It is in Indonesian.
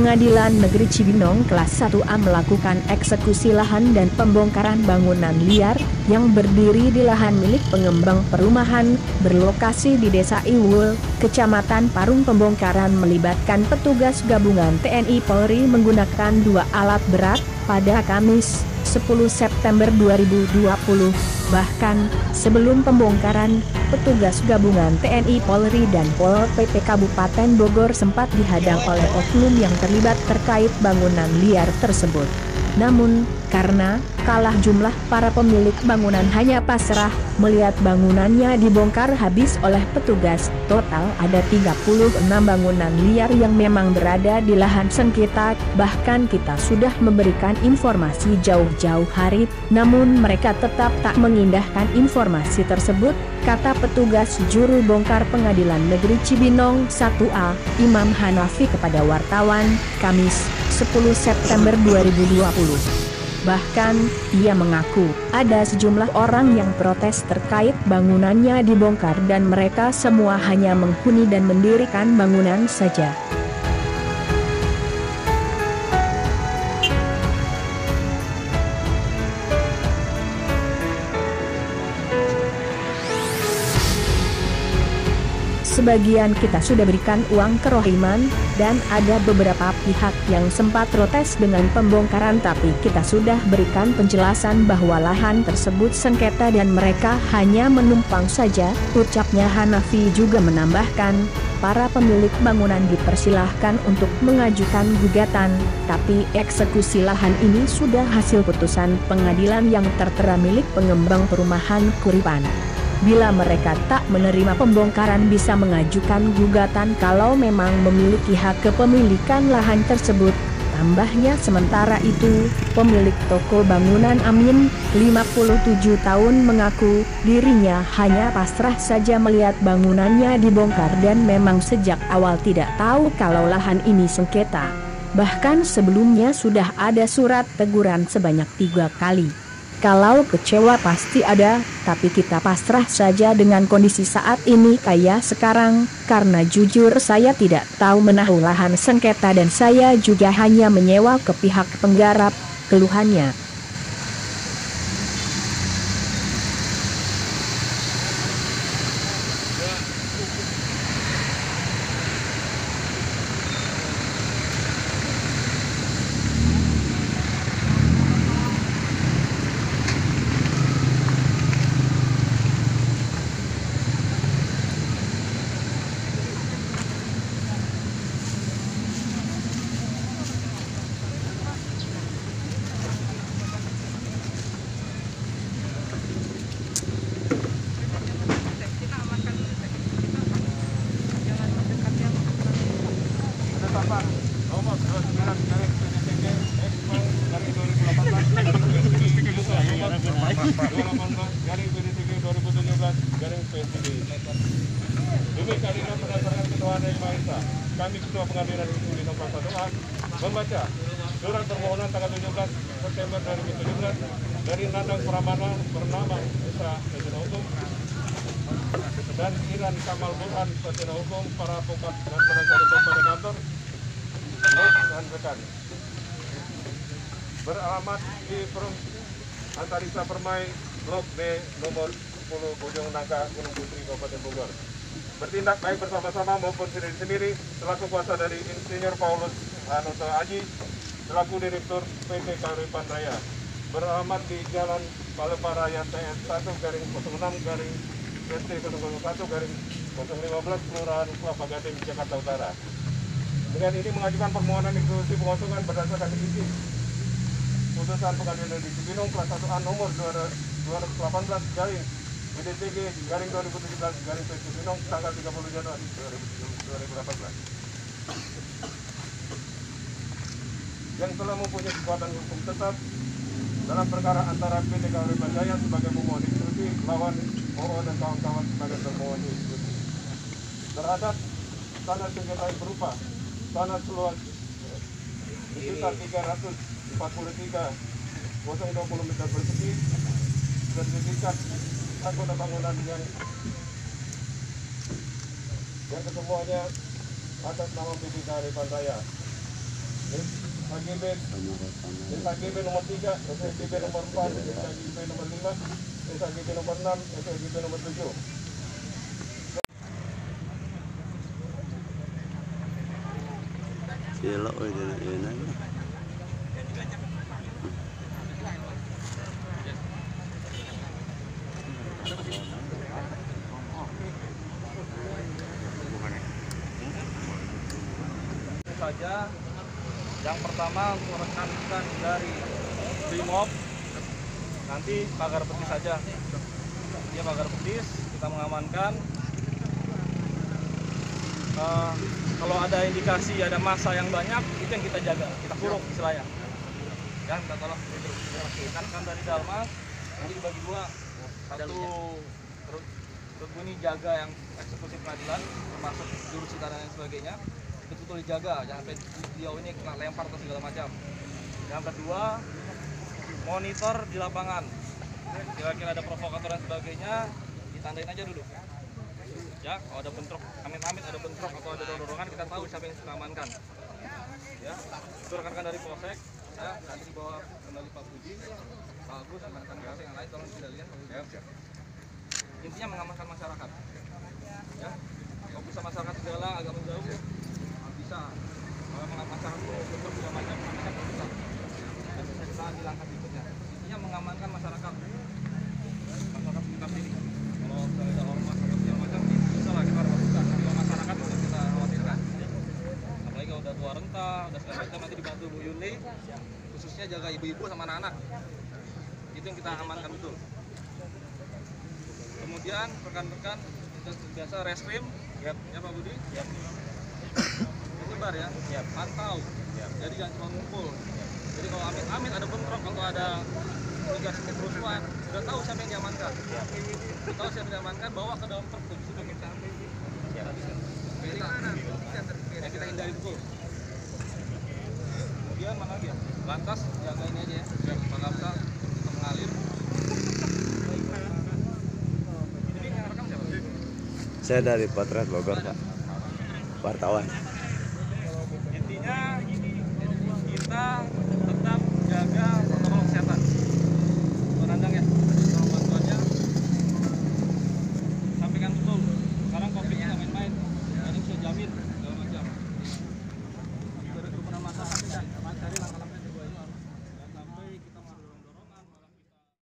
Pengadilan Negeri Cibinong kelas 1A melakukan eksekusi lahan dan pembongkaran bangunan liar yang berdiri di lahan milik pengembang perumahan berlokasi di Desa Iwul, Kecamatan Parung. Pembongkaran melibatkan petugas gabungan TNI Polri menggunakan 2 alat berat pada Kamis 10 September 2020. Bahkan, sebelum pembongkaran, petugas gabungan TNI Polri dan Pol PP Kabupaten Bogor sempat dihadang oleh oknum yang terlibat terkait bangunan liar tersebut. Namun, karena kalah jumlah, para pemilik bangunan hanya pasrah melihat bangunannya dibongkar habis oleh petugas. Total ada 36 bangunan liar yang memang berada di lahan sengketa. Bahkan kita sudah memberikan informasi jauh-jauh hari, namun mereka tetap tak mengindahkan informasi tersebut, kata petugas juru bongkar Pengadilan Negeri Cibinong 1A, Imam Hanafi kepada wartawan, Kamis 10 September 2020. Bahkan, ia mengaku ada sejumlah orang yang protes terkait bangunannya dibongkar dan mereka semua hanya menghuni dan mendirikan bangunan saja. Sebagian kita sudah berikan uang kerohiman, dan ada beberapa pihak yang sempat protes dengan pembongkaran, tapi kita sudah berikan penjelasan bahwa lahan tersebut sengketa dan mereka hanya menumpang saja, ucapnya. Hanafi juga menambahkan, para pemilik bangunan dipersilahkan untuk mengajukan gugatan, tapi eksekusi lahan ini sudah hasil putusan pengadilan yang tertera milik pengembang perumahan Kuripan. Bila mereka tak menerima pembongkaran bisa mengajukan gugatan kalau memang memiliki hak kepemilikan lahan tersebut, tambahnya. Sementara itu, pemilik toko bangunan Amin, 57 tahun mengaku dirinya hanya pasrah saja melihat bangunannya dibongkar dan memang sejak awal tidak tahu kalau lahan ini sengketa. Bahkan sebelumnya sudah ada surat teguran sebanyak 3 kali. Kalau kecewa pasti ada, tapi kita pasrah saja dengan kondisi saat ini kayak sekarang, karena jujur saya tidak tahu menahu lahan sengketa dan saya juga hanya menyewa ke pihak penggarap, keluhannya. Demikian berdasarkan ketuaan Yang Maha Esa, kami Ketua Pengadilan Negeri Cibinong kelas 1A membaca surat permohonan tanggal 17 September 2017 dari Nandang Pramana bernama Esa Sarjana Hukum dan Iran Kamal Burhan Sarjana Hukum, para advokat dan penasihat hukum pada kantor dan rekan, beralamat di Antariksa Permai, Blok B, nomor 10, Bojong Nangka, Gunung Putri, Kabupaten Bogor. Bertindak baik bersama-sama maupun sendiri-sendiri selaku kuasa dari Insinyur Paulus Hanoto Aji selaku Direktur PT Kuripan Raya. Beralamat di Jalan Paleparaya TS 1/ST001/015 Kelurahan Kelapa Gading, Jakarta Utara. Dengan ini mengajukan permohonan eksekusi pengosongan berdasarkan isi putusan Pengadilan Negeri Cibinong kelas 1A nomor 218 garing BDTG garing 2017 garing PT Cibinong tanggal 30 Januari 2018 yang telah mempunyai kekuatan hukum tetap dalam perkara antara PT Kuripan Raya sebagai pemohon eksekusi lawan OO dan kawan-kawan sebagai termohon eksekusi terhadap tanah sengketa berupa tanah seluas sekitar 343,020 meter persegi, sertifikat anggota bangunan yang kesemuanya atas nama PT Kuripan Raya. SHGB nomor 3, SHGB nomor 4, SHGB nomor 5, SHGB nomor 6, SHGB nomor 7. Cilok itu enak. Saja yang pertama untuk rekan-rekan dari Brimob nanti pagar petis saja, dia pagar petis kita mengamankan. Kalau ada indikasi ada massa yang banyak itu yang kita jaga, kita kurung istilahnya ya, kita tolong kan dari Dalmas nanti dibagi dua, satu terus ini jaga yang eksekusi pengadilan termasuk jurusita dan lain sebagainya, betul-betul dijaga jangan sampai dia ini kena lempar atau segala macam. Yang kedua, monitor di lapangan, kira-kira ada provokator dan sebagainya ditandain aja dulu ya. Kalau ada bentrok, amit-amit ada bentrok atau ada dorongan, kita tahu siapa yang kita amankan ya. Itu rekan-rekan dari Polsek ya, nanti dibawa kembali Pak Puji, Pak Agus, rekan-rekan yang lain tolong dikendalikan ya. Intinya mengamankan masyarakat ya. Kalau bisa masyarakat segala agak menjauh bisa, kalau masyarakat bentrok segala macam bisa, dan bisa kita ambil langkah berikutnya. Intinya mengamankan masyarakat sekitar sini. Kalau ada ormas atau segala macam bisa lah kita lakukan. Kalau masyarakat udah kita khawatirkan, apalagi kalau udah tua renta, udah segala macam, nanti dibantu Bu Yuni khususnya jaga ibu-ibu sama anak-anak, itu yang kita amankan betul. Kemudian rekan-rekan biasa reskrim ya Pak Budi ya, menyebar ya, pantau jadi jangan cuma ngumpul. Jadi kalau amit-amit ada bentrok atau ada indikasi kerusuhan, sudah tahu siapa yang diamankan. Sudah tahu siapa yang diamankan, bawa ke dalam truk itu sudah kita ambil. Dari mana? Ya, kita hindari betul. Kemudian mana dia? Lantas jaga ini aja ya, Pak Kapsa kita mengalir. Ini yang rekam siapa? Saya dari Potret Bogor, Pak. Wartawan.